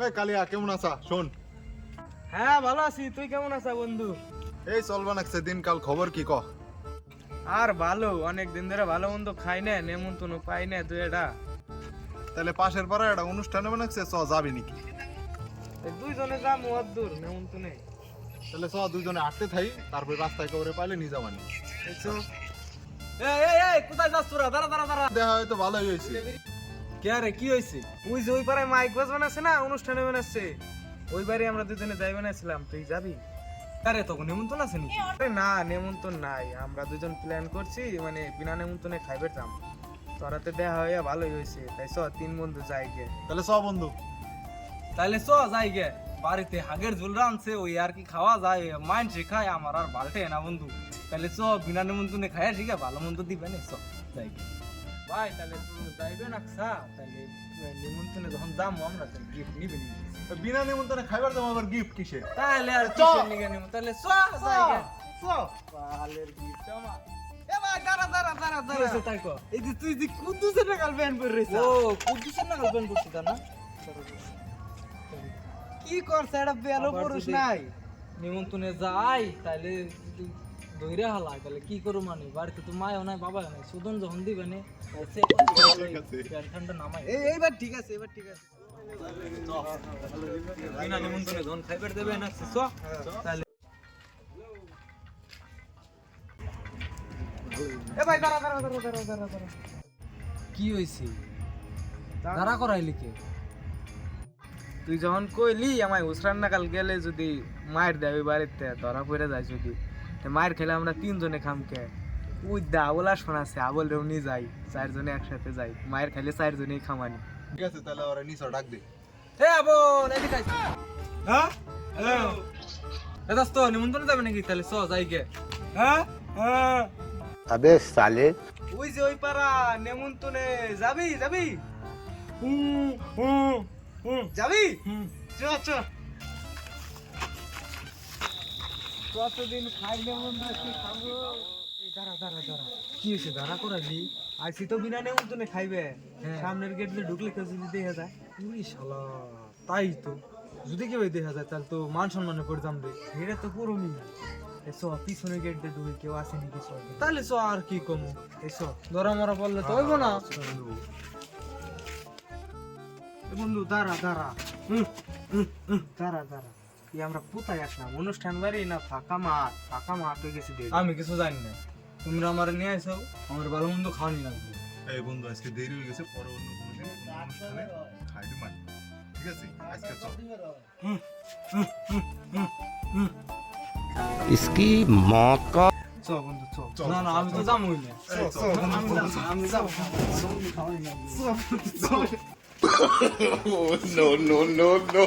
এই কালিয়া কেমন আছা? শোন, হ্যাঁ ভালো আছি, তুই কেমন আছা বন্ধু? এই চলবা নাকছে দিনকাল, খবর কি ক? আর ভালো, অনেক দিন ধরে ভালো মন্দ খাই না, নেমন্তন্ন পাই না তুই এটা। তাহলে পাশের পাড়ায় একটা অনুষ্ঠানে বানাচ্ছে, চ যাবি নাকি? দুইজনে যা মুয়াদ্দুর নেমন্তন্নে। তাহলে চ দুইজনে হাঁটতে থাই, তারপর রাস্তায় কবরে পাইলে নিয়ে যাবানি। কোথায় যাস তোরা? দাঁড়া দাঁড়া দাঁড়া। দেখা হয়তো ভালোই হয়েছে। কে রে, কি হয়েছে? ওই যে ওই পাড়ায় মাইক বাজ বানাচ্ছে না, অনুষ্ঠানে বানাচ্ছে, ওই বাড়ি আমরা দুজনে যাই বানাইছিলাম, তুই যাবি? আরে তখন নেমন্তন্ন আছে নাকি? আরে না, নেমন্তন্ন নাই, আমরা দুজন প্ল্যান করছি, মানে বিনা নেমন্তন্নে খাইবে যাম। তোরাতে দেখা হইয়া ভালোই হয়েছে, তাই চ তিন বন্ধু যাই গে। তাহলে চ বন্ধু। তাহলে চ যাই গে, বাড়িতে হাগের ঝোল রানছে, ওই আর কি খাওয়া যায়, মাইন শেখায় আমার আর বালটে না বন্ধু। তাহলে চ বিনা নেমন্তন্নে খাইয়া শিখে ভালো মন্দ দিবে না, চ যাই গে। ভাই তাহলে তুমি যাইবে না খা, তাহলে নিমন্ত্রণে যখন যাবো আমরা তাহলে গিফট নিবে নি। বিনা নিমন্ত্রণে খাইবার যাবো, আবার গিফট কিসে? তাহলে আর কিসের নিগে নিব? তাহলে চ যাই গে। চ বালের গিফট আমার। এ ভাই দাঁড়া দাঁড়া দাঁড়া দাঁড়া। কি তাই কো? এই যে তুই যে কুদ্দুসের নাগাল ব্যান করে রইছ। ও কুদ্দুসের নাগাল ব্যান করছিস না? কি করছ? এটা বেলো পুরুষ নাই। নিমন্ত্রণে যাই তাহলে ধইরা হালা, তাহলে কি করব? মানে বাড়িতে তো মায়ও নাই বাবাও নাই, সুদন যখন দিবে নে ঠান্ডা নামাই। এইবার ঠিক আছে, এবার ঠিক আছে। বিনা নিমন্ত্রণে যখন খাইবার দেবে না, চ তাহলে। এ ভাই দাঁড়া দাঁড়া দাঁড়া দাঁড়া দাঁড়া দাঁড়া। কি হইছে? দাঁড়া করাইলি কে? তুই যখন কইলি আমায় উসরান নাকাল গেলে যদি মায়ের দেয় ওই বাড়িতে ধরা পড়ে যায়, যদি মায়ের খেলে আমরা তিনজনে খামকে ওই দা আবলা শোনাছে, আবল রেও নিয়ে যাই, চারজনে একসাথে যাই, মায়ের খেলে চারজনেই খামানি। ঠিক আছে, তাহলে ওরা নিচে ডাক দে। হে আবল এদিকে আইস। হ্যাঁ হ্যালো এ দোস্ত, নিমন্ত্রণ যাবে নাকি? তাহলে চ যাই গে। হ্যাঁ হ্যাঁ अबे साले ওই যে ওই পাড়া নেমন্তন্নে যাবি যাবি যাবি? চ চ। কতদিন খাই নেমন্তন্নে কি খাবো? এই দাঁড়া দাঁড়া দাঁড়া, কি হয়েছে? দাঁড়া করালি আইসি তো বিনা নেমন্তন্নে খাইবে, সামনের গেট দিয়ে ঢুকলে কেউ যদি দেখা যায়। উই শালা, তাই তো, যদি কেউ দেখা যায় তাহলে তো মান সম্মানে করে যাম রে। এটা তো পুরোনি এসো, পিছনের গেট দিয়ে ঢুকে কেউ আসে নাকি? তাহলে চ, আর কি কমু, এসো ধরা মরা বললে তো হইব না। বন্ধু দাঁড়া দাঁড়া দাঁড়া দাঁড়া, এই আমরা কোথায় আসলাম? অনুষ্ঠান বাড়ি না ফাঁকা মাঠ? ফাঁকা মাঠ হয়ে গেছে। আমি কিছু জানি না, তোমরা আমার নিয়ে আসো, আমার ভালো মন্দ খাওয়ানি লাগবে। এই বন্ধু, আজকে দেরি হয়ে গেছে, পরে অন্য কোনো দিন অনুষ্ঠানে খাই দিই মানে। ঠিক আছে, আজকে চল। इसकी माँ का চ বন্ধু চ। না না আমি তো যাবই না। আমি যাব। No, no, no, no.